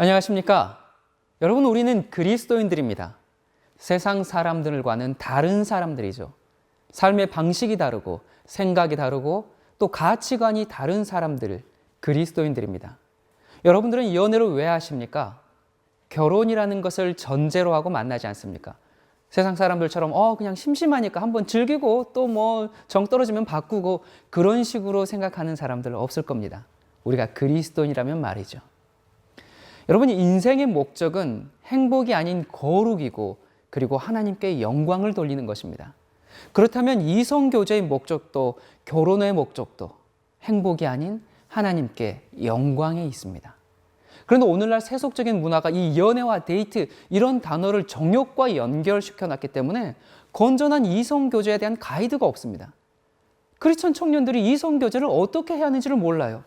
안녕하십니까? 여러분, 우리는 그리스도인들입니다. 세상 사람들과는 다른 사람들이죠. 삶의 방식이 다르고 생각이 다르고 또 가치관이 다른 사람들, 그리스도인들입니다. 여러분들은 연애를 왜 하십니까? 결혼이라는 것을 전제로 하고 만나지 않습니까? 세상 사람들처럼 그냥 심심하니까 한번 즐기고 또 뭐 정 떨어지면 바꾸고 그런 식으로 생각하는 사람들 없을 겁니다. 우리가 그리스도인이라면 말이죠. 여러분, 인생의 목적은 행복이 아닌 거룩이고 그리고 하나님께 영광을 돌리는 것입니다. 그렇다면 이성교제의 목적도 결혼의 목적도 행복이 아닌 하나님께 영광에 있습니다. 그런데 오늘날 세속적인 문화가 이 연애와 데이트 이런 단어를 정욕과 연결시켜놨기 때문에 건전한 이성교제에 대한 가이드가 없습니다. 크리스천 청년들이 이성교제를 어떻게 해야 하는지를 몰라요.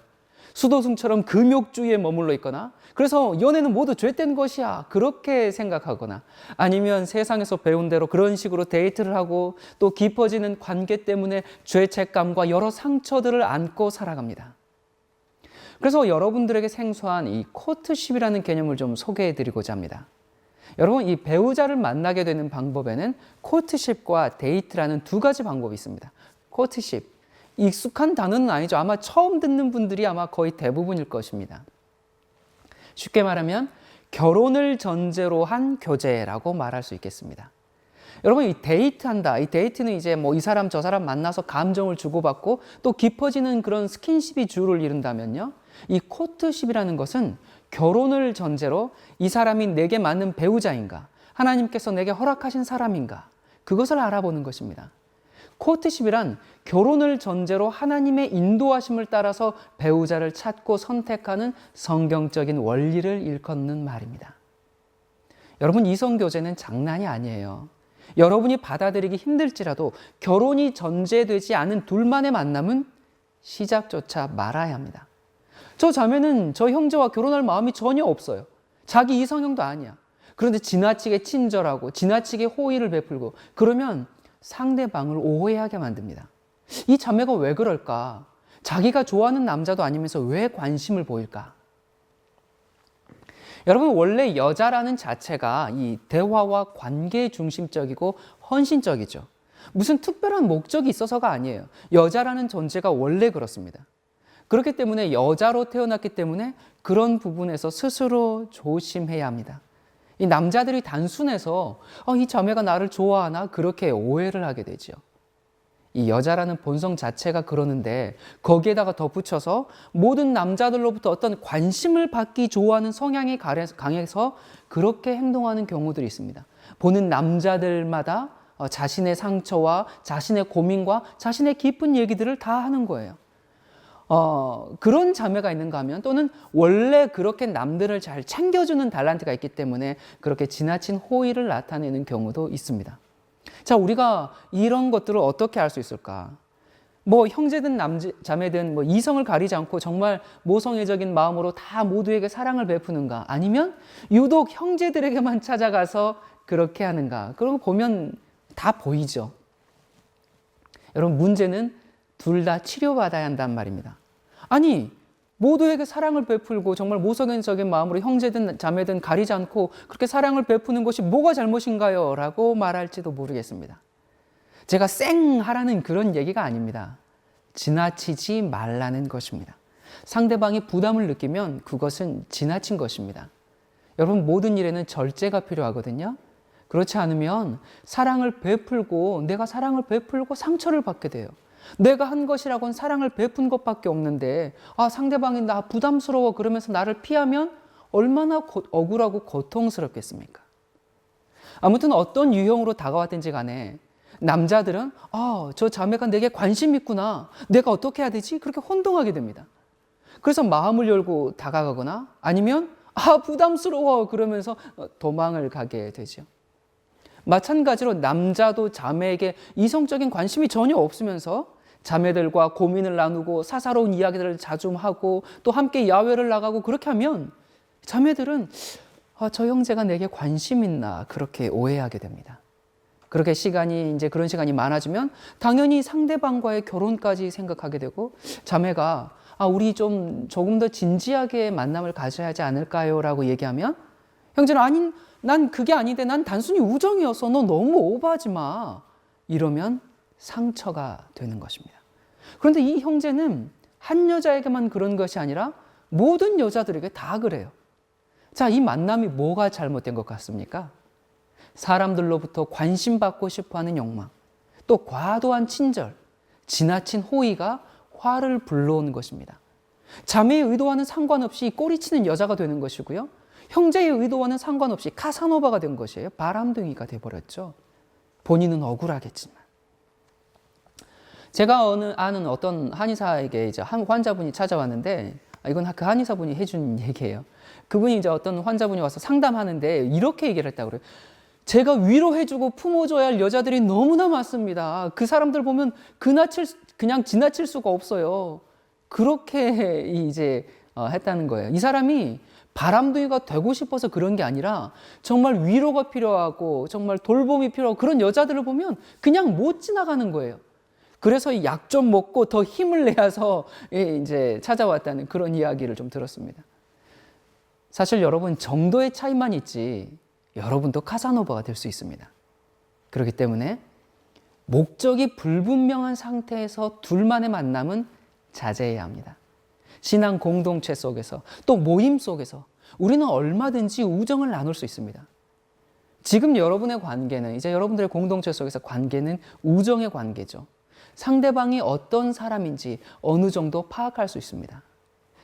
수도승처럼 금욕주의에 머물러 있거나 그래서 연애는 모두 죄된 것이야 그렇게 생각하거나 아니면 세상에서 배운 대로 그런 식으로 데이트를 하고 또 깊어지는 관계 때문에 죄책감과 여러 상처들을 안고 살아갑니다. 그래서 여러분들에게 생소한 이 코트십이라는 개념을 좀 소개해 드리고자 합니다. 여러분, 이 배우자를 만나게 되는 방법에는 코트십과 데이트라는 두 가지 방법이 있습니다. 코트십, 익숙한 단어는 아니죠. 아마 처음 듣는 분들이 아마 거의 대부분일 것입니다. 쉽게 말하면 결혼을 전제로 한 교제라고 말할 수 있겠습니다. 여러분, 이 데이트한다. 이 데이트는 이제 뭐 이 사람 저 사람 만나서 감정을 주고받고 또 깊어지는 그런 스킨십이 주를 이룬다면요. 이 코트십이라는 것은 결혼을 전제로 이 사람이 내게 맞는 배우자인가, 하나님께서 내게 허락하신 사람인가, 그것을 알아보는 것입니다. 코트십이란 결혼을 전제로 하나님의 인도하심을 따라서 배우자를 찾고 선택하는 성경적인 원리를 일컫는 말입니다. 여러분, 이성교제는 장난이 아니에요. 여러분이 받아들이기 힘들지라도 결혼이 전제되지 않은 둘만의 만남은 시작조차 말아야 합니다. 저 자매는 저 형제와 결혼할 마음이 전혀 없어요. 자기 이상형도 아니야. 그런데 지나치게 친절하고 지나치게 호의를 베풀고 그러면 상대방을 오해하게 만듭니다. 이 자매가 왜 그럴까? 자기가 좋아하는 남자도 아니면서 왜 관심을 보일까? 여러분, 원래 여자라는 자체가 이 대화와 관계 중심적이고 헌신적이죠. 무슨 특별한 목적이 있어서가 아니에요. 여자라는 존재가 원래 그렇습니다. 그렇기 때문에 여자로 태어났기 때문에 그런 부분에서 스스로 조심해야 합니다. 이 남자들이 단순해서 이 자매가 나를 좋아하나 그렇게 오해를 하게 되죠. 이 여자라는 본성 자체가 그러는데 거기에다가 덧붙여서 모든 남자들로부터 어떤 관심을 받기 좋아하는 성향이 강해서 그렇게 행동하는 경우들이 있습니다. 보는 남자들마다 자신의 상처와 자신의 고민과 자신의 깊은 얘기들을 다 하는 거예요. 그런 자매가 있는가 하면 또는 원래 그렇게 남들을 잘 챙겨주는 달란트가 있기 때문에 그렇게 지나친 호의를 나타내는 경우도 있습니다. 자, 우리가 이런 것들을 어떻게 알 수 있을까? 뭐 형제든 자매든 뭐 이성을 가리지 않고 정말 모성애적인 마음으로 다 모두에게 사랑을 베푸는가? 아니면 유독 형제들에게만 찾아가서 그렇게 하는가? 그런 거 보면 다 보이죠. 여러분, 문제는 둘 다 치료받아야 한단 말입니다. 아니, 모두에게 사랑을 베풀고 정말 모성애적인 마음으로 형제든 자매든 가리지 않고 그렇게 사랑을 베푸는 것이 뭐가 잘못인가요? 라고 말할지도 모르겠습니다. 제가 쌩 하라는 그런 얘기가 아닙니다. 지나치지 말라는 것입니다. 상대방이 부담을 느끼면 그것은 지나친 것입니다. 여러분, 모든 일에는 절제가 필요하거든요. 그렇지 않으면 사랑을 베풀고 내가 사랑을 베풀고 상처를 받게 돼요. 내가 한 것이라고는 사랑을 베푼 것밖에 없는데 상대방이 나 부담스러워 그러면서 나를 피하면 얼마나 억울하고 고통스럽겠습니까? 아무튼 어떤 유형으로 다가왔든지 간에 남자들은 저 자매가 내게 관심 있구나. 내가 어떻게 해야 되지? 그렇게 혼동하게 됩니다. 그래서 마음을 열고 다가가거나 아니면 부담스러워 그러면서 도망을 가게 되죠. 마찬가지로 남자도 자매에게 이성적인 관심이 전혀 없으면서 자매들과 고민을 나누고 사사로운 이야기들을 자주 하고 또 함께 야외를 나가고 그렇게 하면 자매들은 저 형제가 내게 관심 있나 그렇게 오해하게 됩니다. 그렇게 그런 시간이 많아지면 당연히 상대방과의 결혼까지 생각하게 되고 자매가 우리 조금 더 진지하게 만남을 가져야 하지 않을까요? 라고 얘기하면 형제는 아니, 난 그게 아닌데 난 단순히 우정이어서 너 너무 오버하지 마. 이러면 상처가 되는 것입니다. 그런데 이 형제는 한 여자에게만 그런 것이 아니라 모든 여자들에게 다 그래요. 자, 이 만남이 뭐가 잘못된 것 같습니까? 사람들로부터 관심받고 싶어하는 욕망, 또 과도한 친절, 지나친 호의가 화를 불러오는 것입니다. 자매의 의도와는 상관없이 꼬리치는 여자가 되는 것이고요. 형제의 의도와는 상관없이 카사노바가 된 것이에요. 바람둥이가 돼버렸죠. 본인은 억울하겠지만. 제가 아는 어떤 한의사에게 이제 한 환자분이 찾아왔는데, 이건 그 한의사분이 해준 얘기예요. 그분이 이제 어떤 환자분이 와서 상담하는데 이렇게 얘기를 했다고 그래요. 제가 위로해주고 품어줘야 할 여자들이 너무나 많습니다. 그 사람들 보면 그냥 지나칠 수가 없어요. 그렇게 이제 했다는 거예요. 이 사람이 바람둥이가 되고 싶어서 그런 게 아니라 정말 위로가 필요하고 정말 돌봄이 필요하고 그런 여자들을 보면 그냥 못 지나가는 거예요. 그래서 약 좀 먹고 더 힘을 내서 이제 찾아왔다는 그런 이야기를 좀 들었습니다. 사실 여러분, 정도의 차이만 있지 여러분도 카사노바가 될 수 있습니다. 그렇기 때문에 목적이 불분명한 상태에서 둘만의 만남은 자제해야 합니다. 신앙 공동체 속에서 또 모임 속에서 우리는 얼마든지 우정을 나눌 수 있습니다. 지금 여러분의 관계는, 이제 여러분들의 공동체 속에서 관계는 우정의 관계죠. 상대방이 어떤 사람인지 어느 정도 파악할 수 있습니다.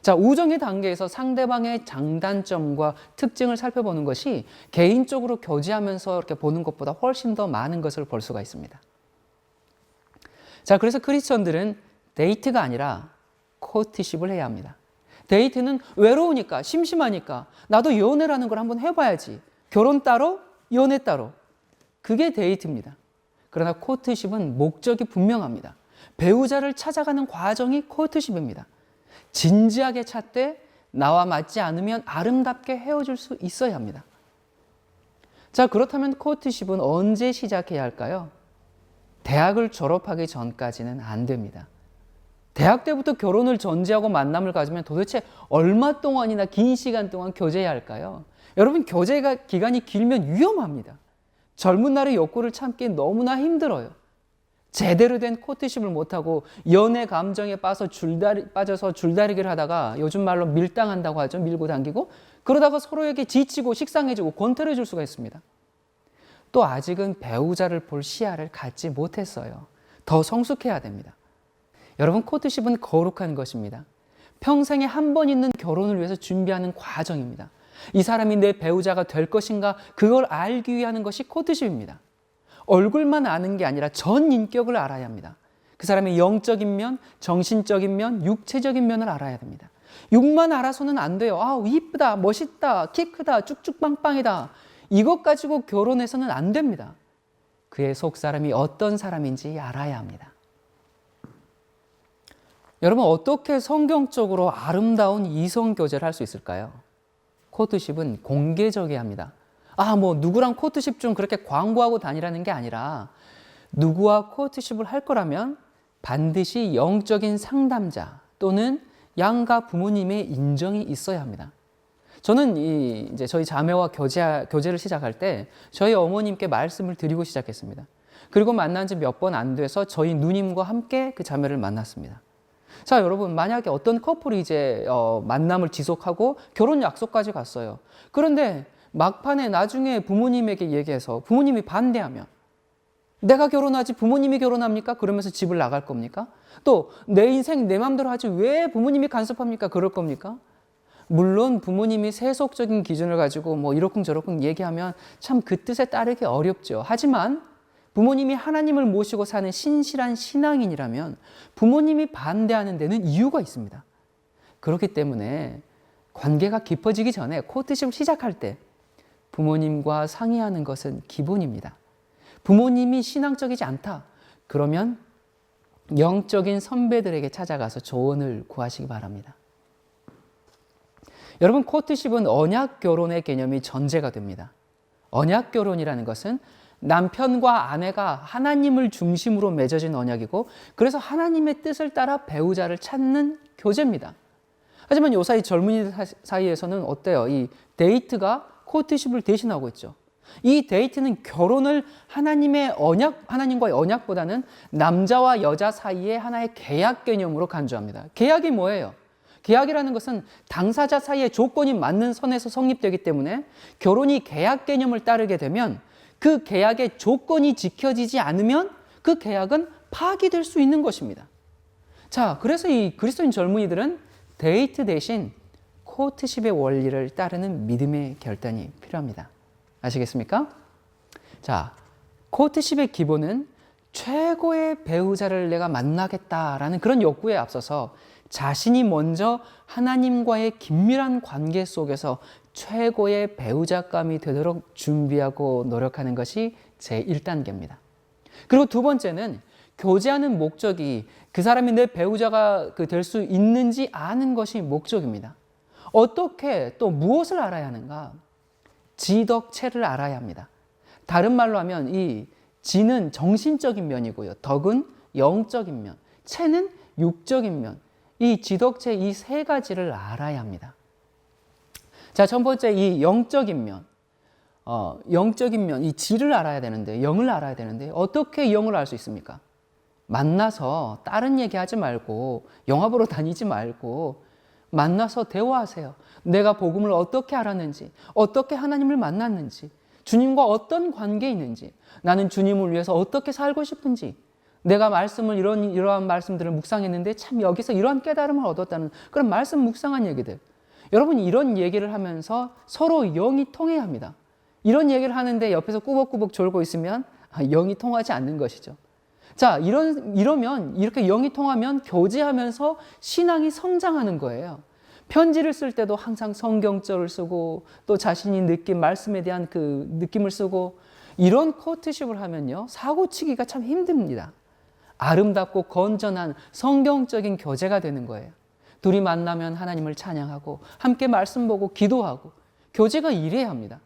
자, 우정의 단계에서 상대방의 장단점과 특징을 살펴보는 것이 개인적으로 교제하면서 이렇게 보는 것보다 훨씬 더 많은 것을 볼 수가 있습니다. 자, 그래서 크리스천들은 데이트가 아니라 코트십을 해야 합니다. 데이트는 외로우니까, 심심하니까 나도 연애라는 걸 한번 해봐야지. 결혼 따로, 연애 따로. 그게 데이트입니다. 그러나 코트십은 목적이 분명합니다. 배우자를 찾아가는 과정이 코트십입니다. 진지하게 찾되 나와 맞지 않으면 아름답게 헤어질 수 있어야 합니다. 자, 그렇다면 코트십은 언제 시작해야 할까요? 대학을 졸업하기 전까지는 안 됩니다. 대학 때부터 결혼을 전제하고 만남을 가지면 도대체 얼마 동안이나 긴 시간 동안 교제해야 할까요? 여러분, 교제가 기간이 길면 위험합니다. 젊은 날의 욕구를 참기 너무나 힘들어요. 제대로 된 코트십을 못하고 연애 감정에 빠져서 줄다리기를 하다가 요즘 말로 밀당한다고 하죠. 밀고 당기고. 그러다가 서로에게 지치고 식상해지고 권태를 줄 수가 있습니다. 또 아직은 배우자를 볼 시야를 갖지 못했어요. 더 성숙해야 됩니다. 여러분, 코트십은 거룩한 것입니다. 평생에 한 번 있는 결혼을 위해서 준비하는 과정입니다. 이 사람이 내 배우자가 될 것인가, 그걸 알기 위해 하는 것이 코트십입니다. 얼굴만 아는 게 아니라 전 인격을 알아야 합니다. 그 사람의 영적인 면, 정신적인 면, 육체적인 면을 알아야 됩니다. 육만 알아서는 안 돼요. 이쁘다, 멋있다, 키 크다, 쭉쭉빵빵이다. 이것 가지고 결혼해서는 안 됩니다. 그의 속 사람이 어떤 사람인지 알아야 합니다. 여러분, 어떻게 성경적으로 아름다운 이성 교제를 할 수 있을까요? 코트십은 공개적이어야 합니다. 누구랑 코트십 좀 그렇게 광고하고 다니라는 게 아니라 누구와 코트십을 할 거라면 반드시 영적인 상담자 또는 양가 부모님의 인정이 있어야 합니다. 저는 이제 저희 자매와 교제를 시작할 때 저희 어머님께 말씀을 드리고 시작했습니다. 그리고 만난 지 몇 번 안 돼서 저희 누님과 함께 그 자매를 만났습니다. 자, 여러분, 만약에 어떤 커플이 이제 만남을 지속하고 결혼 약속까지 갔어요. 그런데 막판에 나중에 부모님에게 얘기해서 부모님이 반대하면 내가 결혼하지 부모님이 결혼합니까? 그러면서 집을 나갈 겁니까? 또 내 인생 내 맘대로 하지 왜 부모님이 간섭합니까? 그럴 겁니까? 물론 부모님이 세속적인 기준을 가지고 이러쿵저러쿵 얘기하면 참 그 뜻에 따르기 어렵죠. 하지만 부모님이 하나님을 모시고 사는 신실한 신앙인이라면 부모님이 반대하는 데는 이유가 있습니다. 그렇기 때문에 관계가 깊어지기 전에 코트십을 시작할 때 부모님과 상의하는 것은 기본입니다. 부모님이 신앙적이지 않다. 그러면 영적인 선배들에게 찾아가서 조언을 구하시기 바랍니다. 여러분, 코트십은 언약 결혼의 개념이 전제가 됩니다. 언약 결혼이라는 것은 남편과 아내가 하나님을 중심으로 맺어진 언약이고, 그래서 하나님의 뜻을 따라 배우자를 찾는 교제입니다. 하지만 요사이 젊은이들 사이에서는 어때요? 이 데이트가 코트십을 대신하고 있죠. 이 데이트는 결혼을 하나님과의 언약보다는 남자와 여자 사이의 하나의 계약 개념으로 간주합니다. 계약이 뭐예요? 계약이라는 것은 당사자 사이의 조건이 맞는 선에서 성립되기 때문에 결혼이 계약 개념을 따르게 되면 그 계약의 조건이 지켜지지 않으면 그 계약은 파기될 수 있는 것입니다. 자, 그래서 이 그리스도인 젊은이들은 데이트 대신 코트십의 원리를 따르는 믿음의 결단이 필요합니다. 아시겠습니까? 자, 코트십의 기본은 최고의 배우자를 내가 만나겠다라는 그런 욕구에 앞서서 자신이 먼저 하나님과의 긴밀한 관계 속에서 최고의 배우자감이 되도록 준비하고 노력하는 것이 제1단계입니다. 그리고 두 번째는 교제하는 목적이 그 사람이 내 배우자가 될 수 있는지 아는 것이 목적입니다. 어떻게 또 무엇을 알아야 하는가? 지덕체를 알아야 합니다. 다른 말로 하면 이 지는 정신적인 면이고요. 덕은 영적인 면, 체는 육적인 면. 이 지덕체 이 세 가지를 알아야 합니다. 자, 첫 번째 이 영적인 면. 영적인 면, 이 지를 알아야 되는데, 영을 알아야 되는데 어떻게 영을 알 수 있습니까? 만나서 다른 얘기하지 말고 영화 보러 다니지 말고 만나서 대화하세요. 내가 복음을 어떻게 알았는지, 어떻게 하나님을 만났는지, 주님과 어떤 관계에 있는지, 나는 주님을 위해서 어떻게 살고 싶은지, 내가 말씀을 이러한 말씀들을 묵상했는데 참 여기서 이러한 깨달음을 얻었다는 그런 말씀 묵상한 얘기들. 여러분 이런 얘기를 하면서 서로 영이 통해야 합니다. 이런 얘기를 하는데 옆에서 꾸벅꾸벅 졸고 있으면 영이 통하지 않는 것이죠. 자, 이러면 이렇게 영이 통하면 교제하면서 신앙이 성장하는 거예요. 편지를 쓸 때도 항상 성경절을 쓰고 또 자신이 느낀 말씀에 대한 그 느낌을 쓰고 이런 코트십을 하면요. 사고치기가 참 힘듭니다. 아름답고 건전한 성경적인 교제가 되는 거예요. 둘이 만나면 하나님을 찬양하고 함께 말씀 보고 기도하고 교제가 이래야 합니다.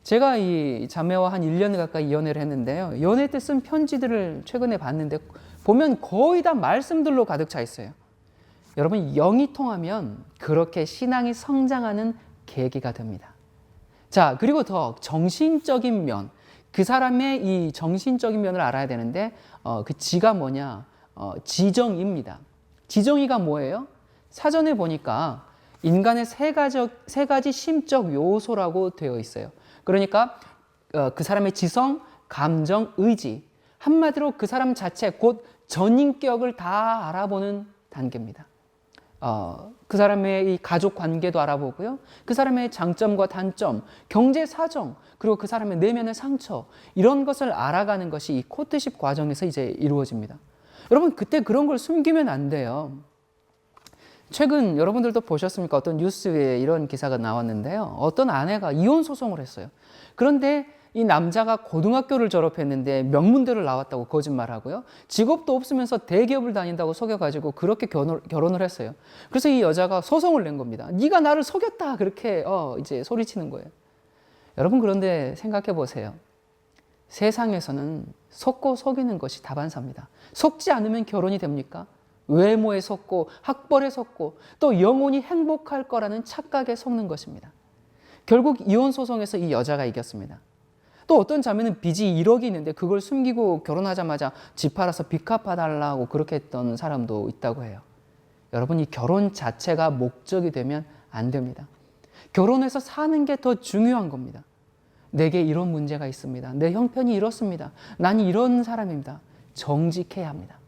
제가 이 자매와 한 1년 가까이 연애를 했는데요. 연애 때 쓴 편지들을 최근에 봤는데 보면 거의 다 말씀들로 가득 차 있어요. 여러분 영이 통하면 그렇게 신앙이 성장하는 계기가 됩니다. 자, 그리고 더 정신적인 면, 그 사람의 이 정신적인 면을 알아야 되는데 그 지가 뭐냐? 지정입니다. 지정이가 뭐예요? 사전에 보니까 인간의 세 가지 심적 요소라고 되어 있어요. 그러니까 그 사람의 지성, 감정, 의지, 한마디로 그 사람 자체 곧 전인격을 다 알아보는 단계입니다. 그 사람의 이 가족 관계도 알아보고요. 그 사람의 장점과 단점, 경제 사정, 그리고 그 사람의 내면의 상처, 이런 것을 알아가는 것이 이 코트십 과정에서 이제 이루어집니다. 여러분 그때 그런 걸 숨기면 안 돼요. 최근 여러분들도 보셨습니까? 어떤 뉴스에 이런 기사가 나왔는데요. 어떤 아내가 이혼 소송을 했어요. 그런데 이 남자가 고등학교를 졸업했는데 명문대를 나왔다고 거짓말하고요. 직업도 없으면서 대기업을 다닌다고 속여가지고 그렇게 결혼을 했어요. 그래서 이 여자가 소송을 낸 겁니다. 네가 나를 속였다 그렇게 이제 소리치는 거예요. 여러분 그런데 생각해 보세요. 세상에서는 속고 속이는 것이 다반사입니다. 속지 않으면 결혼이 됩니까? 외모에 속고 학벌에 속고 또 영혼이 행복할 거라는 착각에 속는 것입니다. 결국 이혼 소송에서 이 여자가 이겼습니다. 또 어떤 자매는 빚이 1억이 있는데 그걸 숨기고 결혼하자마자 집 팔아서 빚 갚아달라고 그렇게 했던 사람도 있다고 해요. 여러분 이 결혼 자체가 목적이 되면 안 됩니다. 결혼해서 사는 게 더 중요한 겁니다. 내게 이런 문제가 있습니다. 내 형편이 이렇습니다. 난 이런 사람입니다. 정직해야 합니다.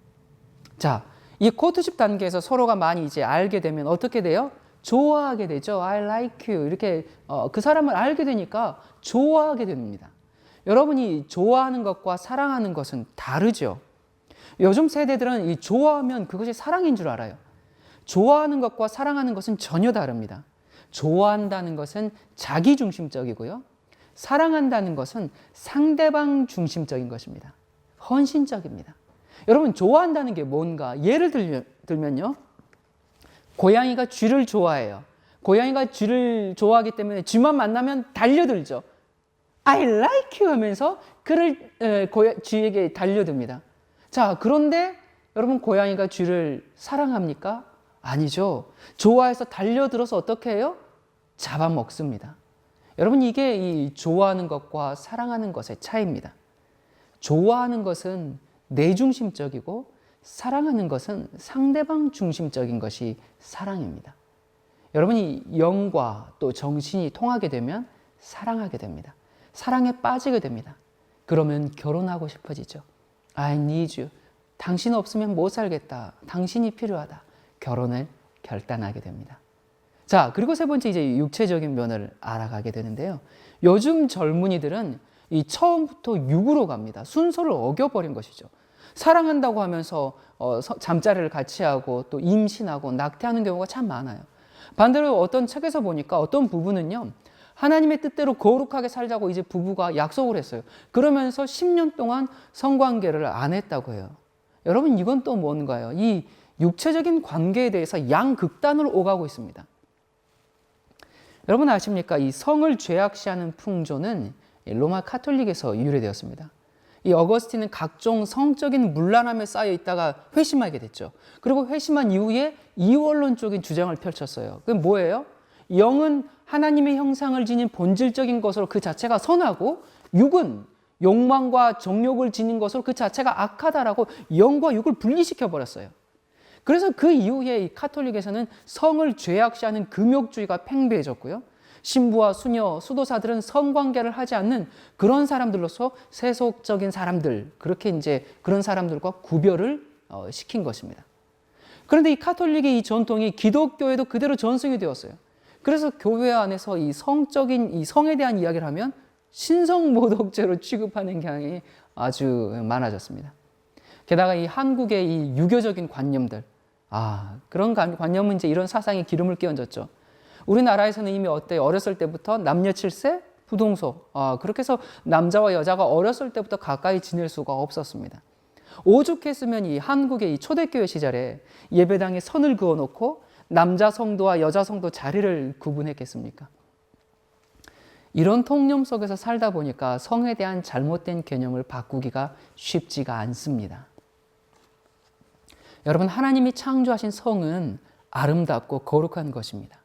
자, 이 코트십 단계에서 서로가 많이 이제 알게 되면 어떻게 돼요? 좋아하게 되죠. I like you. 이렇게 그 사람을 알게 되니까 좋아하게 됩니다. 여러분이 좋아하는 것과 사랑하는 것은 다르죠. 요즘 세대들은 이 좋아하면 그것이 사랑인 줄 알아요. 좋아하는 것과 사랑하는 것은 전혀 다릅니다. 좋아한다는 것은 자기중심적이고요. 사랑한다는 것은 상대방 중심적인 것입니다. 헌신적입니다. 여러분 좋아한다는 게 뭔가? 예를 들면요. 고양이가 쥐를 좋아해요. 고양이가 쥐를 좋아하기 때문에 쥐만 만나면 달려들죠. I like you 하면서 쥐에게 달려듭니다. 자, 그런데 여러분 고양이가 쥐를 사랑합니까? 아니죠. 좋아해서 달려들어서 어떻게 해요? 잡아먹습니다. 여러분, 이게 이 좋아하는 것과 사랑하는 것의 차이입니다. 좋아하는 것은 내 중심적이고 사랑하는 것은 상대방 중심적인 것이 사랑입니다. 여러분이 영과 또 정신이 통하게 되면 사랑하게 됩니다. 사랑에 빠지게 됩니다. 그러면 결혼하고 싶어지죠. I need you. 당신 없으면 못 살겠다. 당신이 필요하다. 결혼을 결단하게 됩니다. 자, 그리고 세 번째 이제 육체적인 면을 알아가게 되는데요. 요즘 젊은이들은 이 처음부터 육으로 갑니다. 순서를 어겨버린 것이죠. 사랑한다고 하면서 잠자리를 같이 하고 또 임신하고 낙태하는 경우가 참 많아요. 반대로 어떤 책에서 보니까 어떤 부부는요, 하나님의 뜻대로 거룩하게 살자고 이제 부부가 약속을 했어요. 그러면서 10년 동안 성관계를 안 했다고 해요. 여러분, 이건 또 뭔가요? 이 육체적인 관계에 대해서 양극단으로 오가고 있습니다. 여러분 아십니까? 이 성을 죄악시하는 풍조는 로마 카톨릭에서 유래되었습니다. 이 어거스틴은 각종 성적인 문란함에 쌓여 있다가 회심하게 됐죠. 그리고 회심한 이후에 이원론적인 주장을 펼쳤어요. 그게 뭐예요? 영은 하나님의 형상을 지닌 본질적인 것으로 그 자체가 선하고, 육은 욕망과 정욕을 지닌 것으로 그 자체가 악하다라고 영과 육을 분리시켜 버렸어요. 그래서 그 이후에 이 카톨릭에서는 성을 죄악시하는 금욕주의가 팽배해졌고요. 신부와 수녀, 수도사들은 성관계를 하지 않는 그런 사람들로서 세속적인 사람들, 그렇게 이제 그런 사람들과 구별을 시킨 것입니다. 그런데 이 카톨릭의 이 전통이 기독교에도 그대로 전승이 되었어요. 그래서 교회 안에서 이 성적인 이 성에 대한 이야기를 하면 신성모독죄로 취급하는 경향이 아주 많아졌습니다. 게다가 이 한국의 이 유교적인 관념들, 그런 관념은 이제 이런 사상에 기름을 끼얹었죠. 우리나라에서는 이미 어렸을 때부터 남녀 7세 부동소, 그렇게 해서 남자와 여자가 어렸을 때부터 가까이 지낼 수가 없었습니다. 오죽했으면 이 한국의 이 초대교회 시절에 예배당에 선을 그어놓고 남자 성도와 여자 성도 자리를 구분했겠습니까? 이런 통념 속에서 살다 보니까 성에 대한 잘못된 개념을 바꾸기가 쉽지가 않습니다. 여러분, 하나님이 창조하신 성은 아름답고 거룩한 것입니다.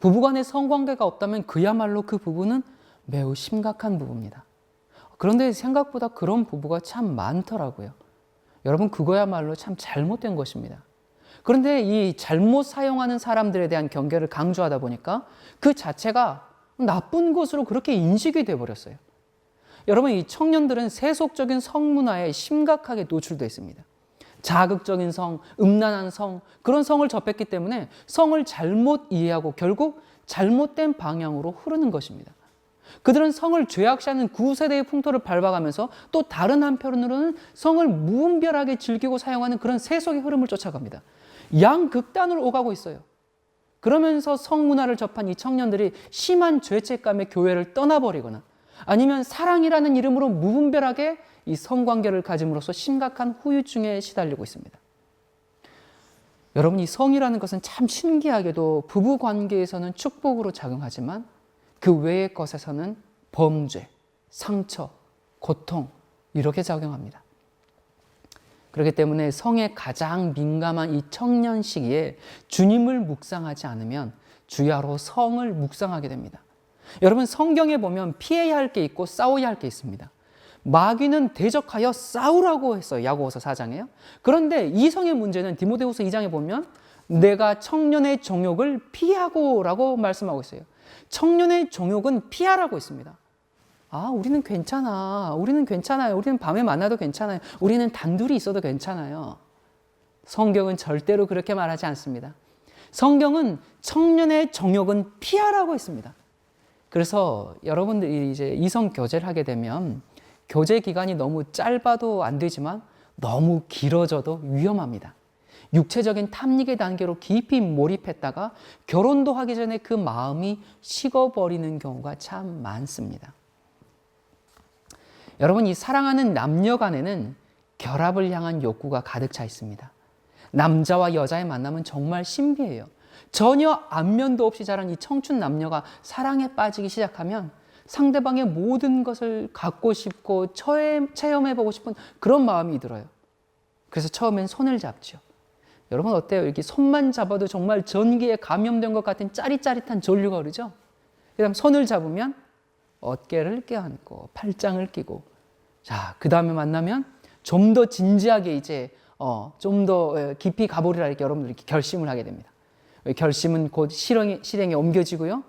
부부간의 성관계가 없다면 그야말로 그 부부는 매우 심각한 부부입니다. 그런데 생각보다 그런 부부가 참 많더라고요. 여러분, 그거야말로 참 잘못된 것입니다. 그런데 이 잘못 사용하는 사람들에 대한 경계를 강조하다 보니까 그 자체가 나쁜 것으로 그렇게 인식이 되어버렸어요. 여러분, 이 청년들은 세속적인 성문화에 심각하게 노출되어 있습니다. 자극적인 성, 음란한 성, 그런 성을 접했기 때문에 성을 잘못 이해하고 결국 잘못된 방향으로 흐르는 것입니다. 그들은 성을 죄악시하는 구세대의 풍토를 밟아가면서 또 다른 한편으로는 성을 무분별하게 즐기고 사용하는 그런 세속의 흐름을 쫓아갑니다. 양극단으로 오가고 있어요. 그러면서 성문화를 접한 이 청년들이 심한 죄책감에 교회를 떠나버리거나 아니면 사랑이라는 이름으로 무분별하게 이 성관계를 가짐으로써 심각한 후유증에 시달리고 있습니다. 여러분, 이 성이라는 것은 참 신기하게도 부부관계에서는 축복으로 작용하지만 그 외의 것에서는 범죄, 상처, 고통 이렇게 작용합니다. 그렇기 때문에 성에 가장 민감한 이 청년 시기에 주님을 묵상하지 않으면 주야로 성을 묵상하게 됩니다. 여러분, 성경에 보면 피해야 할 게 있고 싸워야 할 게 있습니다. 마귀는 대적하여 싸우라고 했어요. 야고보서 4장에요. 그런데 이 성의 문제는 디모데후서 2장에 보면 내가 청년의 정욕을 피하고라고 말씀하고 있어요. 청년의 정욕은 피하라고 했습니다. 우리는 괜찮아. 우리는 괜찮아요. 우리는 밤에 만나도 괜찮아요. 우리는 단둘이 있어도 괜찮아요. 성경은 절대로 그렇게 말하지 않습니다. 성경은 청년의 정욕은 피하라고 했습니다. 그래서 여러분들이 이제 이성 교제를 하게 되면 교제 기간이 너무 짧아도 안 되지만 너무 길어져도 위험합니다. 육체적인 탐닉의 단계로 깊이 몰입했다가 결혼도 하기 전에 그 마음이 식어버리는 경우가 참 많습니다. 여러분, 이 사랑하는 남녀 간에는 결합을 향한 욕구가 가득 차 있습니다. 남자와 여자의 만남은 정말 신비해요. 전혀 안면도 없이 자란 이 청춘 남녀가 사랑에 빠지기 시작하면 상대방의 모든 것을 갖고 싶고 체험해보고 싶은 그런 마음이 들어요. 그래서 처음엔 손을 잡죠. 여러분 어때요? 이렇게 손만 잡아도 정말 전기에 감염된 것 같은 짜릿짜릿한 전류가 흐르죠? 그 다음 손을 잡으면 어깨를 껴안고 팔짱을 끼고, 자, 그 다음에 만나면 좀 더 진지하게 이제 좀 더 깊이 가보리라 이렇게 여러분들이 이렇게 결심을 하게 됩니다. 결심은 곧 실행에 옮겨지고요.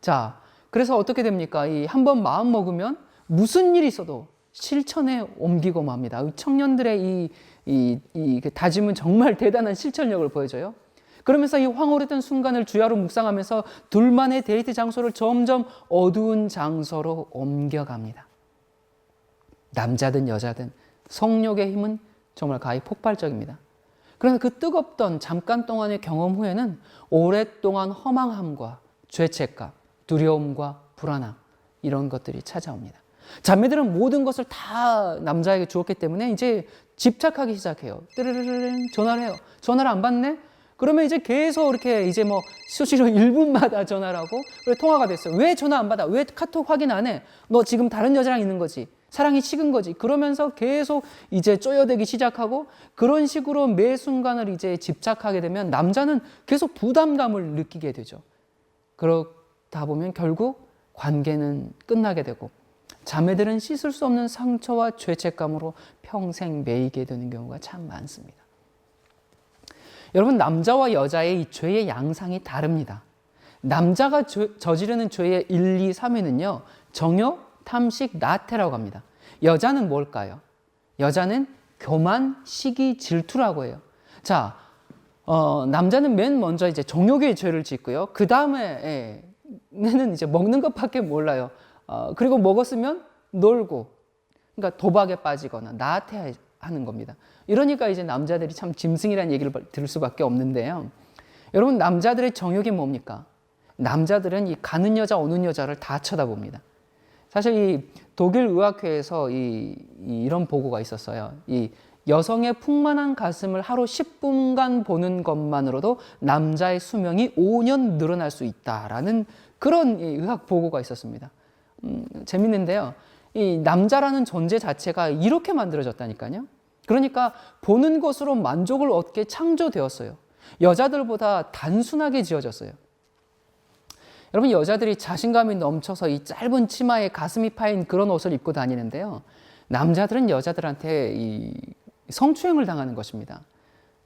자, 그래서 어떻게 됩니까? 이 한번 마음 먹으면 무슨 일이 있어도 실천에 옮기고 맙니다. 청년들의 이 다짐은 정말 대단한 실천력을 보여줘요. 그러면서 이 황홀했던 순간을 주야로 묵상하면서 둘만의 데이트 장소를 점점 어두운 장소로 옮겨갑니다. 남자든 여자든 성욕의 힘은 정말 가히 폭발적입니다. 그래서 그 뜨겁던 잠깐 동안의 경험 후에는 오랫동안 허망함과 죄책감, 두려움과 불안함, 이런 것들이 찾아옵니다. 자매들은 모든 것을 다 남자에게 주었기 때문에 이제 집착하기 시작해요. 띠르르르 전화를 해요. 전화를 안 받네? 그러면 이제 계속 이렇게 이제 뭐 수시로 1분마다 전화를 하고, 그래 통화가 됐어요. 왜 전화 안 받아? 왜 카톡 확인 안 해? 너 지금 다른 여자랑 있는 거지? 사랑이 식은 거지? 그러면서 계속 이제 쪼여대기 시작하고, 그런 식으로 매 순간을 이제 집착하게 되면 남자는 계속 부담감을 느끼게 되죠. 그러다 보면 결국 관계는 끝나게 되고, 자매들은 씻을 수 없는 상처와 죄책감으로 평생 매이게 되는 경우가 참 많습니다. 여러분, 남자와 여자의 이 죄의 양상이 다릅니다. 남자가 저지르는 죄의 1, 2, 3위는요, 정욕, 탐식, 나태라고 합니다. 여자는 뭘까요? 여자는 교만, 시기, 질투라고 해요. 자, 남자는 맨 먼저 이제 정욕의 죄를 짓고요. 그 다음에는 이제 먹는 것밖에 몰라요. 그리고 먹었으면 놀고, 그러니까 도박에 빠지거나 나태하는 겁니다. 이러니까 이제 남자들이 참 짐승이라는 얘기를 들을 수밖에 없는데요. 여러분, 남자들의 정욕이 뭡니까? 남자들은 이 가는 여자, 오는 여자를 다 쳐다봅니다. 사실 이 독일 의학회에서 이런 보고가 있었어요. 이 여성의 풍만한 가슴을 하루 10분간 보는 것만으로도 남자의 수명이 5년 늘어날 수 있다라는 그런 의학 보고가 있었습니다. 재밌는데요. 이 남자라는 존재 자체가 이렇게 만들어졌다니까요. 그러니까 보는 것으로 만족을 얻게 창조되었어요. 여자들보다 단순하게 지어졌어요. 여러분, 여자들이 자신감이 넘쳐서 이 짧은 치마에 가슴이 파인 그런 옷을 입고 다니는데요. 남자들은 여자들한테 이 성추행을 당하는 것입니다.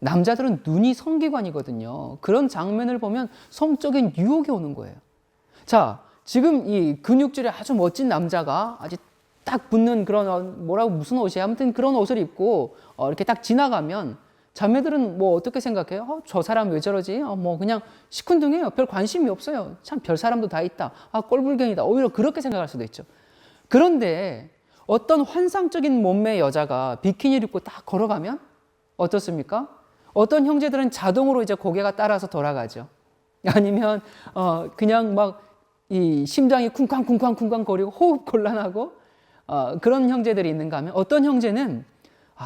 남자들은 눈이 성기관이거든요. 그런 장면을 보면 성적인 유혹이 오는 거예요. 자, 지금 이 근육질의 아주 멋진 남자가 아주 딱 붙는 그런 무슨 옷이야? 아무튼 그런 옷을 입고 이렇게 딱 지나가면 자매들은 뭐 어떻게 생각해요? 저 사람 왜 저러지? 뭐 그냥 시큰둥해요. 별 관심이 없어요. 참 별 사람도 다 있다. 꼴불견이다. 오히려 그렇게 생각할 수도 있죠. 그런데 어떤 환상적인 몸매의 여자가 비키니를 입고 딱 걸어가면 어떻습니까? 어떤 형제들은 자동으로 이제 고개가 따라서 돌아가죠. 아니면 그냥 막 이 심장이 쿵쾅쿵쾅쿵쾅 거리고 호흡 곤란하고 그런 형제들이 있는가 하면, 어떤 형제는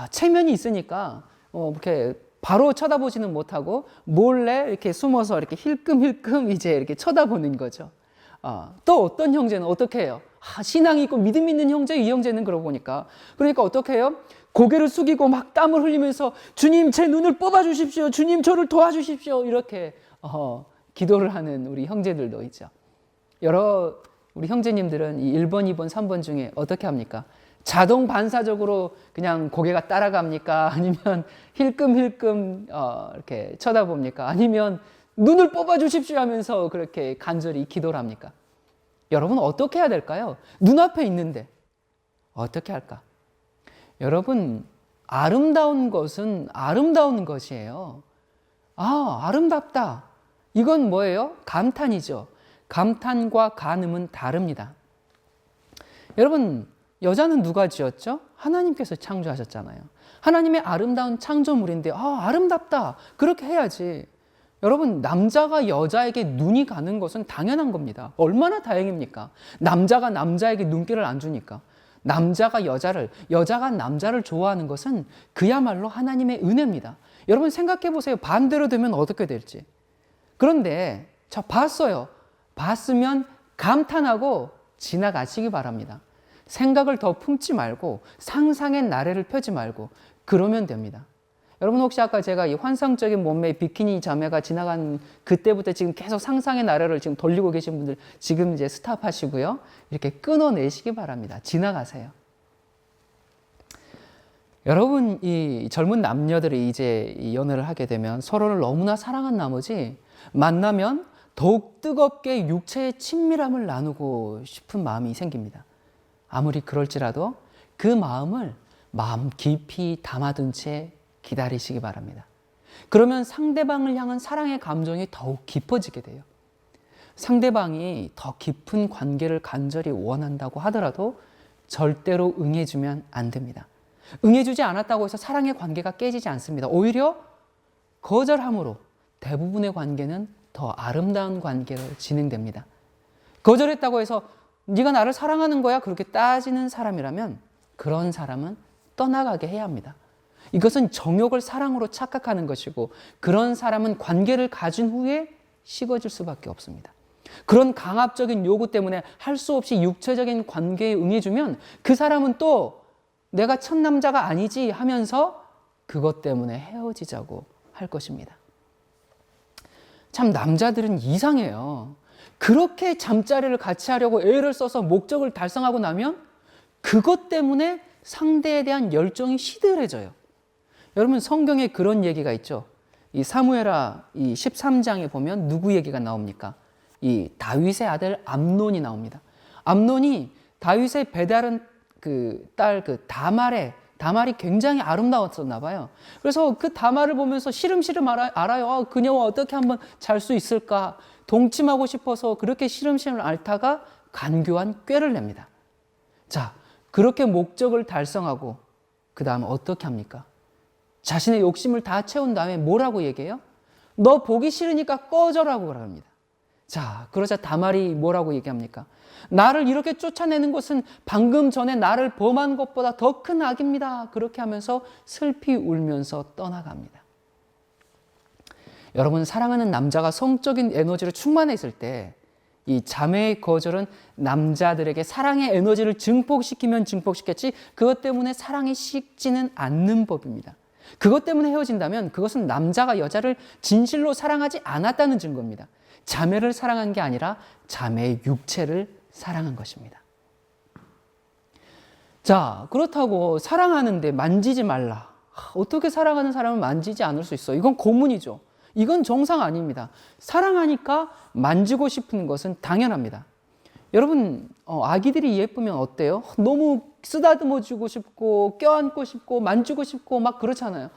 체면이 있으니까 이렇게 바로 쳐다보지는 못하고 몰래 이렇게 숨어서 이렇게 힐끔힐끔 이제 이렇게 쳐다보는 거죠. 또 어떤 형제는 어떻게 해요? 신앙이 있고 믿음 있는 형제, 이 형제는 그러고 보니까 그러니까 어떻게 해요? 고개를 숙이고 막 땀을 흘리면서 주님 제 눈을 뽑아 주십시오. 주님 저를 도와주십시오. 이렇게 기도를 하는 우리 형제들도 있죠. 우리 형제님들은 이 1번, 2번, 3번 중에 어떻게 합니까? 자동 반사적으로 그냥 고개가 따라갑니까? 아니면 힐끔힐끔 이렇게 쳐다봅니까? 아니면 눈을 뽑아 주십시오 하면서 그렇게 간절히 기도를 합니까? 여러분, 어떻게 해야 될까요? 눈앞에 있는데 어떻게 할까? 여러분, 아름다운 것은 아름다운 것이에요. 아름답다. 이건 뭐예요? 감탄이죠. 감탄과 간음은 다릅니다. 여러분, 여자는 누가 지었죠? 하나님께서 창조하셨잖아요. 하나님의 아름다운 창조물인데 아름답다. 그렇게 해야지. 여러분, 남자가 여자에게 눈이 가는 것은 당연한 겁니다. 얼마나 다행입니까? 남자가 남자에게 눈길을 안 주니까. 남자가 여자가 남자를 좋아하는 것은 그야말로 하나님의 은혜입니다. 여러분 생각해 보세요. 반대로 되면 어떻게 될지. 그런데 저 봤어요. 봤으면 감탄하고 지나가시기 바랍니다. 생각을 더 품지 말고 상상의 나래를 펴지 말고 그러면 됩니다. 여러분 혹시 아까 제가 이 환상적인 몸매의 비키니 자매가 지나간 그때부터 지금 계속 상상의 나래를 지금 돌리고 계신 분들 지금 이제 스탑하시고요. 이렇게 끊어내시기 바랍니다. 지나가세요. 여러분 이 젊은 남녀들이 이제 이 연애를 하게 되면 서로를 너무나 사랑한 나머지 만나면 더욱 뜨겁게 육체의 친밀함을 나누고 싶은 마음이 생깁니다. 아무리 그럴지라도 그 마음을 마음 깊이 담아둔 채 기다리시기 바랍니다. 그러면 상대방을 향한 사랑의 감정이 더욱 깊어지게 돼요. 상대방이 더 깊은 관계를 간절히 원한다고 하더라도 절대로 응해주면 안 됩니다. 응해주지 않았다고 해서 사랑의 관계가 깨지지 않습니다. 오히려 거절함으로 대부분의 관계는 더 아름다운 관계로 진행됩니다. 거절했다고 해서 네가 나를 사랑하는 거야? 그렇게 따지는 사람이라면 그런 사람은 떠나가게 해야 합니다. 이것은 정욕을 사랑으로 착각하는 것이고 그런 사람은 관계를 가진 후에 식어질 수밖에 없습니다. 그런 강압적인 요구 때문에 할 수 없이 육체적인 관계에 응해주면 그 사람은 또 내가 첫 남자가 아니지 하면서 그것 때문에 헤어지자고 할 것입니다. 참 남자들은 이상해요. 그렇게 잠자리를 같이 하려고 애를 써서 목적을 달성하고 나면 그것 때문에 상대에 대한 열정이 시들해져요. 여러분 성경에 그런 얘기가 있죠. 이 사무엘하 이 13장에 보면 누구 얘기가 나옵니까? 이 다윗의 아들 암논이 나옵니다. 암논이 다윗의 배다른 그 딸 다말이 굉장히 아름다웠었나 봐요. 그래서 그 다말을 보면서 시름시름 알아요. 그녀와 어떻게 한번 잘 수 있을까? 동침하고 싶어서 그렇게 시름시름 앓다가 간교한 꾀를 냅니다. 자, 그렇게 목적을 달성하고 그 다음 어떻게 합니까? 자신의 욕심을 다 채운 다음에 뭐라고 얘기해요? 너 보기 싫으니까 꺼져라고 그럽니다. 자, 그러자 다말이 뭐라고 얘기합니까? 나를 이렇게 쫓아내는 것은 방금 전에 나를 범한 것보다 더 큰 악입니다. 그렇게 하면서 슬피 울면서 떠나갑니다. 여러분 사랑하는 남자가 성적인 에너지로 충만해 있을 때 이 자매의 거절은 남자들에게 사랑의 에너지를 증폭시키면 증폭시켰지 그것 때문에 사랑이 식지는 않는 법입니다. 그것 때문에 헤어진다면 그것은 남자가 여자를 진실로 사랑하지 않았다는 증거입니다. 자매를 사랑한 게 아니라 자매의 육체를 사랑한 것입니다. 자, 그렇다고 사랑하는데 만지지 말라. 어떻게 사랑하는 사람을 만지지 않을 수 있어? 이건 고문이죠. 이건 정상 아닙니다. 사랑하니까 만지고 싶은 것은 당연합니다. 여러분 아기들이 예쁘면 어때요? 너무 쓰다듬어 주고 싶고 껴안고 싶고 만지고 싶고 막 그렇잖아요.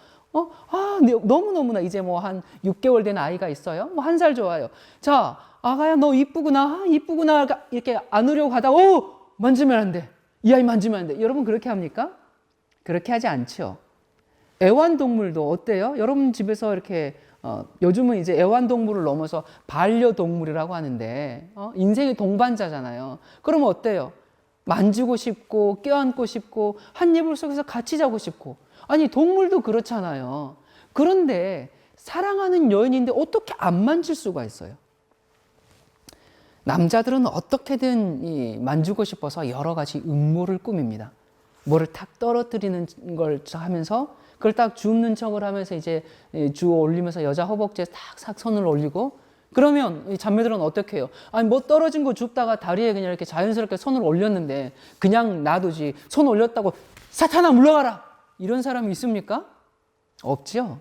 너무너무나 이제 뭐 한 6개월 된 아이가 있어요. 뭐 1살 좋아요. 자, 아가야 너 이쁘구나. 이쁘구나. 이렇게 안으려고 하다가 만지면 안 돼. 이 아이 만지면 안 돼. 여러분 그렇게 합니까? 그렇게 하지 않죠. 애완동물도 어때요? 여러분 집에서 이렇게 요즘은 이제 애완동물을 넘어서 반려동물이라고 하는데 인생의 동반자잖아요. 그러면 어때요? 만지고 싶고 껴안고 싶고 한 이불 속에서 같이 자고 싶고 아니 동물도 그렇잖아요. 그런데 사랑하는 여인인데 어떻게 안 만질 수가 있어요? 남자들은 어떻게든 만지고 싶어서 여러 가지 음모를 꾸밉니다. 뭐를 탁 떨어뜨리는 걸 하면서 그걸 딱 줍는 척을 하면서 이제 주워 올리면서 여자 허벅지에 탁 손을 올리고 그러면 자매들은 어떻게 해요? 아니 뭐 떨어진 거 줍다가 다리에 그냥 이렇게 자연스럽게 손을 올렸는데 그냥 놔두지 손 올렸다고 사탄아 물러가라 이런 사람이 있습니까? 없죠.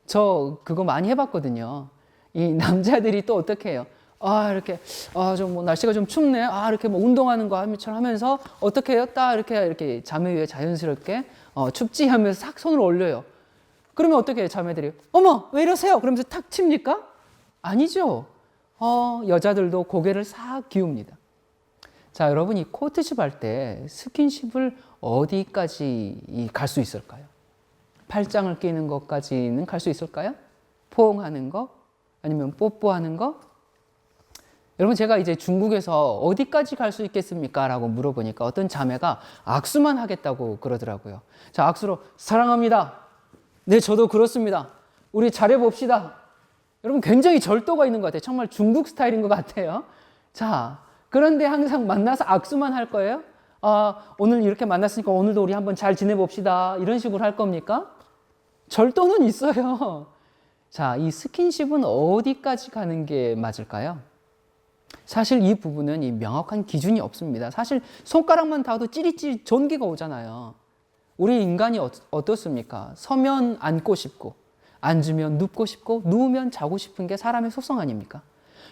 저 그거 많이 해봤거든요. 이 남자들이 또 어떻게 해요? 이렇게 좀 뭐 날씨가 좀 춥네. 이렇게 뭐 운동하는 거 하면서 어떻게 해요? 딱 이렇게 자매 위에 자연스럽게 춥지 하면서 싹 손을 올려요. 그러면 어떻게 해요? 자매들이 어머 왜 이러세요? 그러면서 탁 칩니까? 아니죠. 여자들도 고개를 싹 기웁니다. 자, 여러분 이 코트십 할 때 스킨십을 어디까지 갈 수 있을까요? 팔짱을 끼는 것까지는 갈 수 있을까요? 포옹하는 거? 아니면 뽀뽀하는 거? 여러분 제가 이제 중국에서 어디까지 갈 수 있겠습니까? 라고 물어보니까 어떤 자매가 악수만 하겠다고 그러더라고요. 자, 악수로 사랑합니다. 네, 저도 그렇습니다. 우리 잘해봅시다. 여러분 굉장히 절도가 있는 것 같아요. 정말 중국 스타일인 것 같아요. 자, 그런데 항상 만나서 악수만 할 거예요? 오늘 이렇게 만났으니까 오늘도 우리 한번 잘 지내봅시다. 이런 식으로 할 겁니까? 절도는 있어요. 자, 이 스킨십은 어디까지 가는 게 맞을까요? 사실 이 부분은 이 명확한 기준이 없습니다. 사실 손가락만 닿아도 찌릿찌릿 전기가 오잖아요. 우리 인간이 어떻습니까? 서면 앉고 싶고, 앉으면 눕고 싶고, 누우면 자고 싶은 게 사람의 속성 아닙니까?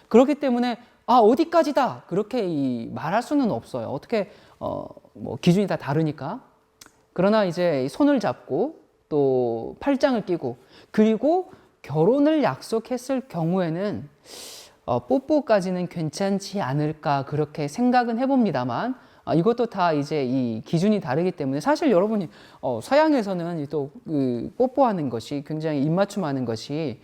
그렇기 때문에 어디까지다 그렇게 말할 수는 없어요. 어떻게 뭐 기준이 다 다르니까. 그러나 이제 손을 잡고 또 팔짱을 끼고 그리고 결혼을 약속했을 경우에는 뽀뽀까지는 괜찮지 않을까 그렇게 생각은 해봅니다만 이것도 다 이제 이 기준이 다르기 때문에 사실 여러분이 서양에서는 또 그 뽀뽀하는 것이 굉장히 입맞춤하는 것이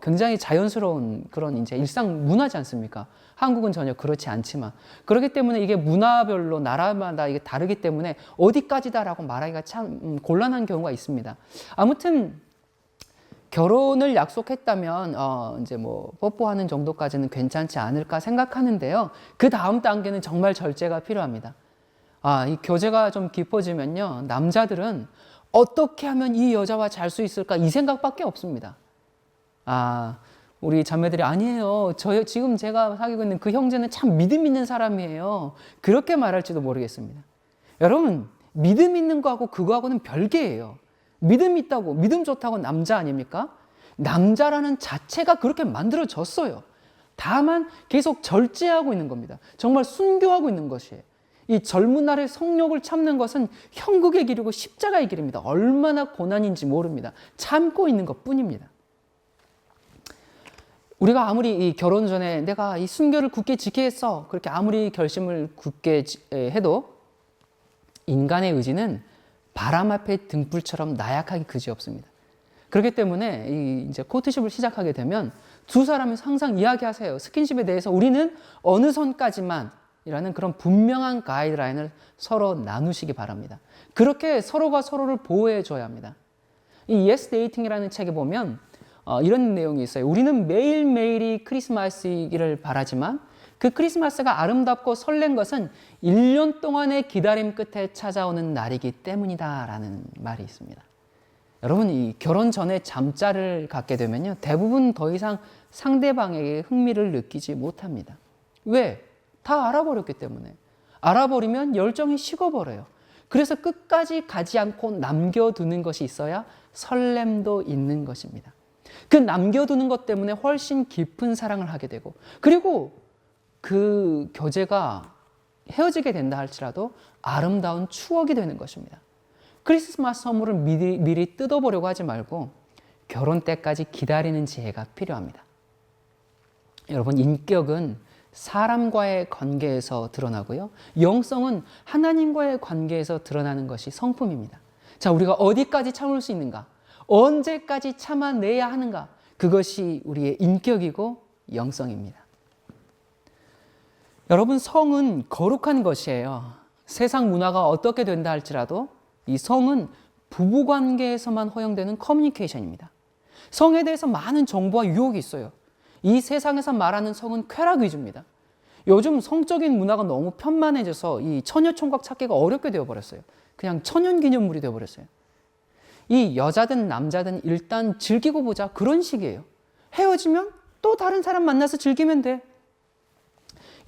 굉장히 자연스러운 그런 이제 일상 문화지 않습니까? 한국은 전혀 그렇지 않지만 그렇기 때문에 이게 문화별로 나라마다 이게 다르기 때문에 어디까지다라고 말하기가 참 곤란한 경우가 있습니다. 아무튼 결혼을 약속했다면 이제 뭐 뽀뽀하는 정도까지는 괜찮지 않을까 생각하는데요. 그 다음 단계는 정말 절제가 필요합니다. 이 교제가 좀 깊어지면요, 남자들은 어떻게 하면 이 여자와 잘 수 있을까 이 생각밖에 없습니다. 우리 자매들이 아니에요. 지금 제가 사귀고 있는 그 형제는 참 믿음 있는 사람이에요. 그렇게 말할지도 모르겠습니다. 여러분, 믿음 있는 거하고 그거하고는 별개예요. 믿음 있다고, 믿음 좋다고 남자 아닙니까? 남자라는 자체가 그렇게 만들어졌어요. 다만 계속 절제하고 있는 겁니다. 정말 순교하고 있는 것이에요. 이 젊은 날의 성욕을 참는 것은 형국의 길이고 십자가의 길입니다. 얼마나 고난인지 모릅니다. 참고 있는 것 뿐입니다. 우리가 아무리 이 결혼 전에 내가 이 순교를 굳게 지키겠어 그렇게 아무리 결심을 굳게 해도 인간의 의지는 바람 앞에 등불처럼 나약하기 그지없습니다. 그렇기 때문에 이제 코트십을 시작하게 되면 두 사람이 항상 이야기하세요. 스킨십에 대해서 우리는 어느 선까지만 이라는 그런 분명한 가이드라인을 서로 나누시기 바랍니다. 그렇게 서로가 서로를 보호해 줘야 합니다. 이 Yes Dating이라는 책에 보면 이런 내용이 있어요. 우리는 매일매일이 크리스마스이기를 바라지만 그 크리스마스가 아름답고 설렌 것은 1년 동안의 기다림 끝에 찾아오는 날이기 때문이다 라는 말이 있습니다. 여러분, 이 결혼 전에 잠자를 갖게 되면요, 대부분 더 이상 상대방에게 흥미를 느끼지 못합니다. 왜? 다 알아버렸기 때문에. 알아버리면 열정이 식어버려요. 그래서 끝까지 가지 않고 남겨두는 것이 있어야 설렘도 있는 것입니다. 그 남겨두는 것 때문에 훨씬 깊은 사랑을 하게 되고, 그리고 그 교제가 헤어지게 된다 할지라도 아름다운 추억이 되는 것입니다. 크리스마스 선물을 미리 뜯어보려고 하지 말고 결혼 때까지 기다리는 지혜가 필요합니다. 여러분, 인격은 사람과의 관계에서 드러나고요, 영성은 하나님과의 관계에서 드러나는 것이 성품입니다. 자, 우리가 어디까지 참을 수 있는가? 언제까지 참아내야 하는가? 그것이 우리의 인격이고 영성입니다. 여러분, 성은 거룩한 것이에요. 세상 문화가 어떻게 된다 할지라도 이 성은 부부관계에서만 허용되는 커뮤니케이션입니다. 성에 대해서 많은 정보와 유혹이 있어요. 이 세상에서 말하는 성은 쾌락 위주입니다. 요즘 성적인 문화가 너무 편만해져서 이 처녀총각 찾기가 어렵게 되어버렸어요. 그냥 천연기념물이 되어버렸어요. 이 여자든 남자든 일단 즐기고 보자, 그런 식이에요. 헤어지면 또 다른 사람 만나서 즐기면 돼.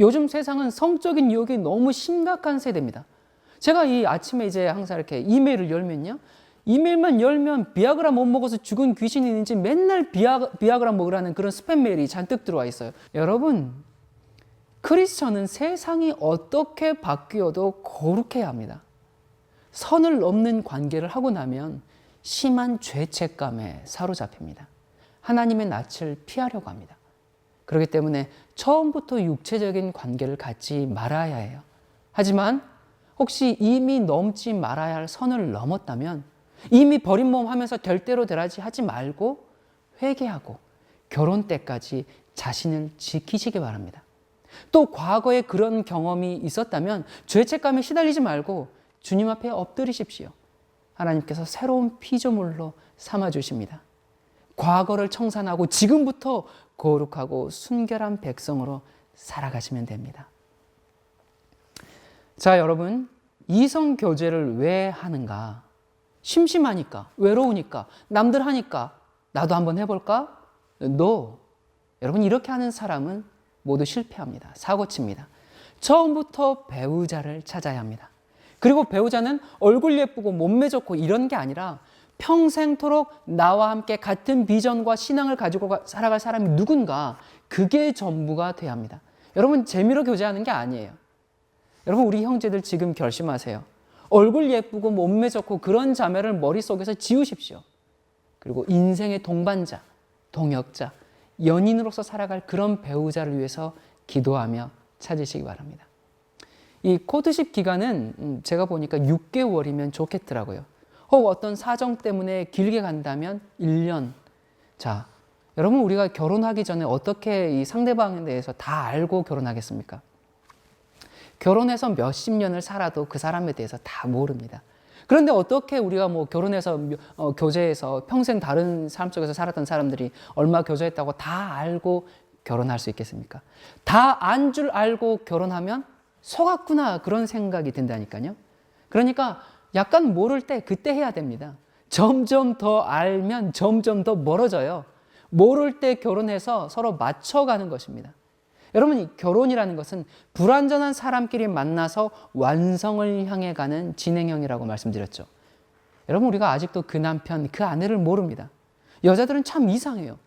요즘 세상은 성적인 유혹이 너무 심각한 세대입니다. 제가 이 아침에 이제 항상 이렇게 이메일을 열면요, 이메일만 열면 비아그라 못 먹어서 죽은 귀신이 있는지 맨날 비아그라 먹으라는 그런 스팸 메일이 잔뜩 들어와 있어요. 여러분, 크리스천은 세상이 어떻게 바뀌어도 거룩해야 합니다. 선을 넘는 관계를 하고 나면 심한 죄책감에 사로잡힙니다. 하나님의 낯을 피하려고 합니다. 그렇기 때문에 처음부터 육체적인 관계를 갖지 말아야 해요. 하지만 혹시 이미 넘지 말아야 할 선을 넘었다면 이미 버린 몸 하면서 될 대로 되라지 하지 말고 회개하고 결혼 때까지 자신을 지키시기 바랍니다. 또 과거에 그런 경험이 있었다면 죄책감에 시달리지 말고 주님 앞에 엎드리십시오. 하나님께서 새로운 피조물로 삼아주십니다. 과거를 청산하고 지금부터 거룩하고 순결한 백성으로 살아가시면 됩니다. 자, 여러분, 이성 교제를 왜 하는가? 심심하니까, 외로우니까, 남들 하니까 나도 한번 해볼까? No. 여러분, 이렇게 하는 사람은 모두 실패합니다. 사고칩니다. 처음부터 배우자를 찾아야 합니다. 그리고 배우자는 얼굴 예쁘고 몸매 좋고 이런 게 아니라 평생토록 나와 함께 같은 비전과 신앙을 가지고 살아갈 사람이 누군가, 그게 전부가 돼야 합니다. 여러분, 재미로 교제하는 게 아니에요. 여러분, 우리 형제들 지금 결심하세요. 얼굴 예쁘고 몸매 좋고 그런 자매를 머릿속에서 지우십시오. 그리고 인생의 동반자, 동역자, 연인으로서 살아갈 그런 배우자를 위해서 기도하며 찾으시기 바랍니다. 이 코드십 기간은 제가 보니까 6개월이면 좋겠더라고요. 혹 어떤 사정 때문에 길게 간다면 1년. 자, 여러분, 우리가 결혼하기 전에 어떻게 이 상대방에 대해서 다 알고 결혼하겠습니까? 결혼해서 몇십 년을 살아도 그 사람에 대해서 다 모릅니다. 그런데 어떻게 우리가 뭐 결혼해서 교제해서 평생 다른 삶 속에서 살았던 사람들이 얼마 교제했다고 다 알고 결혼할 수 있겠습니까? 다 안 줄 알고 결혼하면 속았구나, 그런 생각이 든다니까요. 그러니까 약간 모를 때 그때 해야 됩니다. 점점 더 알면 점점 더 멀어져요. 모를 때 결혼해서 서로 맞춰가는 것입니다. 여러분, 이 결혼이라는 것은 불완전한 사람끼리 만나서 완성을 향해 가는 진행형이라고 말씀드렸죠. 여러분, 우리가 아직도 그 남편, 그 아내를 모릅니다. 여자들은 참 이상해요.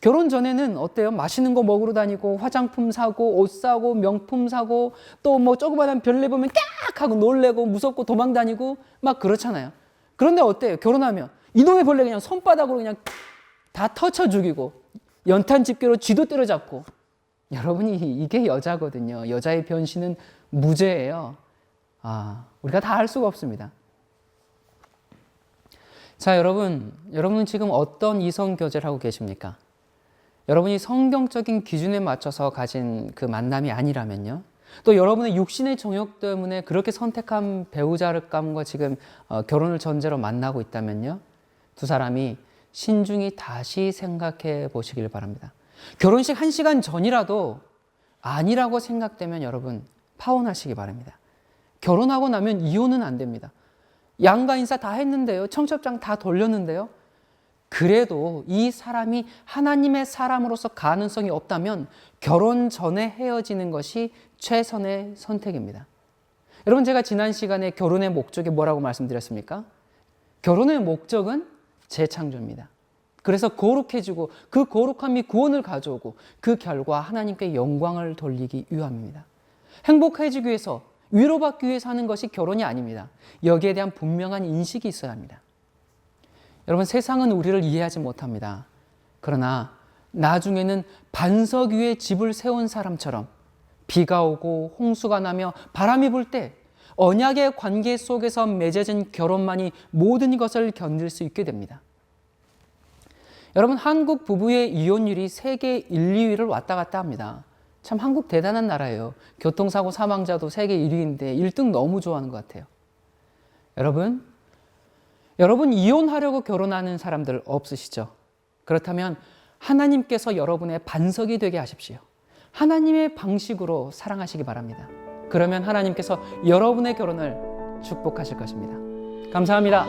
결혼 전에는 어때요? 맛있는 거 먹으러 다니고, 화장품 사고, 옷 사고, 명품 사고, 또 뭐 조그마한 별내 보면 깍 하고 놀래고 무섭고 도망 다니고 막 그렇잖아요. 그런데 어때요? 결혼하면 이놈의 벌레 그냥 손바닥으로 그냥 다 터쳐 죽이고, 연탄 집게로 쥐도 때려잡고. 여러분이, 이게 여자거든요. 여자의 변신은 무죄예요. 우리가 다 알 수가 없습니다. 자, 여러분은 지금 어떤 이성 교제를 하고 계십니까? 여러분이 성경적인 기준에 맞춰서 가진 그 만남이 아니라면요. 또 여러분의 육신의 정욕 때문에 그렇게 선택한 배우자감과 지금 결혼을 전제로 만나고 있다면요. 두 사람이 신중히 다시 생각해 보시길 바랍니다. 결혼식 1시간 전이라도 아니라고 생각되면 여러분 파혼하시기 바랍니다. 결혼하고 나면 이혼은 안 됩니다. 양가 인사 다 했는데요. 청첩장 다 돌렸는데요. 그래도 이 사람이 하나님의 사람으로서 가능성이 없다면 결혼 전에 헤어지는 것이 최선의 선택입니다. 여러분, 제가 지난 시간에 결혼의 목적이 뭐라고 말씀드렸습니까? 결혼의 목적은 재창조입니다. 그래서 거룩해지고 그 거룩함이 구원을 가져오고 그 결과 하나님께 영광을 돌리기 위함입니다. 행복해지기 위해서, 위로받기 위해서 하는 것이 결혼이 아닙니다. 여기에 대한 분명한 인식이 있어야 합니다. 여러분, 세상은 우리를 이해하지 못합니다. 그러나 나중에는 반석 위에 집을 세운 사람처럼 비가 오고 홍수가 나며 바람이 불 때 언약의 관계 속에서 맺어진 결혼만이 모든 것을 견딜 수 있게 됩니다. 여러분, 한국 부부의 이혼율이 세계 1, 2위를 왔다 갔다 합니다. 참 한국 대단한 나라예요. 교통사고 사망자도 세계 1위인데 1등 너무 좋아하는 것 같아요. 여러분 이혼하려고 결혼하는 사람들 없으시죠? 그렇다면 하나님께서 여러분의 반석이 되게 하십시오. 하나님의 방식으로 사랑하시기 바랍니다. 그러면 하나님께서 여러분의 결혼을 축복하실 것입니다. 감사합니다.